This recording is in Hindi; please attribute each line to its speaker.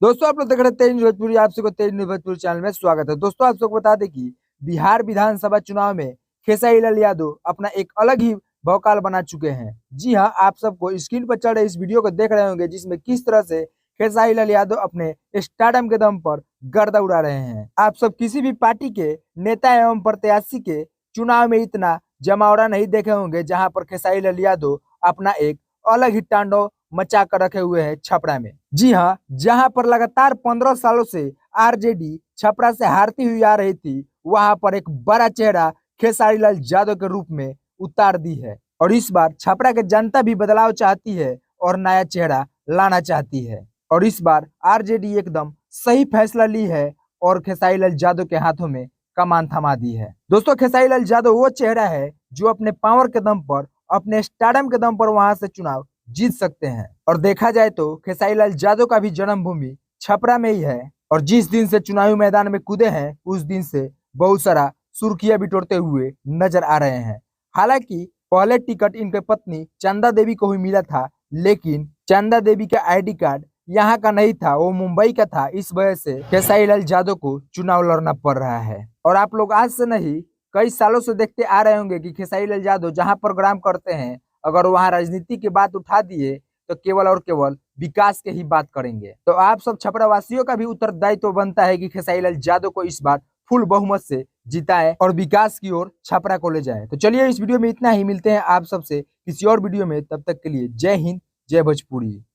Speaker 1: दोस्तों आप लोग देख रहे हैं तेज न्यूज़ भोजपुरी। आप सबको तेज न्यूज़ भोजपुरी चैनल में स्वागत है। दोस्तों आप सबको बता दें कि बिहार विधानसभा चुनाव में खेसारी लाल यादव अपना एक अलग ही भौकाल बना चुके हैं। जी हाँ, आप सबको स्क्रीन पर चल रहे इस वीडियो को देख रहे होंगे, जिसमें किस तरह से खेसारी लाल यादव अपने स्टारडम के दम पर गर्दा उड़ा रहे हैं। आप सब किसी भी पार्टी के नेता एवं प्रत्याशी के चुनाव में इतना जमावड़ा नहीं देखे होंगे, जहां पर खेसारी लाल यादव अपना एक अलग ही तांडव मचा कर रखे हुए हैं छपरा में। जी हाँ, जहां पर लगातार 15 सालों से आरजेडी छपरा से हारती हुई आ रही थी, वहां पर एक बड़ा चेहरा खेसारी लाल यादव के रूप में उतार दी है। और इस बार छपरा के जनता भी बदलाव चाहती है और नया चेहरा लाना चाहती है। और इस बार आरजेडी एकदम सही फैसला ली है और खेसारी लाल यादव के हाथों में कमान थमा दी है। दोस्तों, खेसारी लाल यादव वो चेहरा है जो अपने पावर के दम पर, अपने स्टारडम के दम पर वहां से चुनाव जीत सकते हैं। और देखा जाए तो खेसारी लाल यादव का भी जन्मभूमि छपरा में ही है। और जिस दिन से चुनावी मैदान में कूदे हैं, उस दिन से बहुत सारा सुर्खियां बिटोरते हुए नजर आ रहे हैं। हालांकि पहले टिकट इनके पत्नी चंदा देवी को ही मिला था, लेकिन चंदा देवी का आईडी कार्ड यहाँ का नहीं था, वो मुंबई का था। इस वजह से खेसारी लाल यादव को चुनाव लड़ना पड़ रहा है। और आप लोग आज से नहीं, कई सालों से देखते आ रहे होंगे कि खेसारी लाल यादव जहाँ प्रोग्राम करते हैं, अगर वहाँ राजनीति की बात उठा दिए तो केवल और केवल विकास के ही बात करेंगे। तो आप सब छपरा वासियों का भी उत्तरदायित्व तो बनता है कि खेसारी लाल यादव को इस बार फुल बहुमत से जिताए और विकास की ओर छपरा को ले जाए। तो चलिए, इस वीडियो में इतना ही। मिलते हैं आप सबसे किसी और वीडियो में, तब तक के लिए जय हिंद, जय भोजपुरी।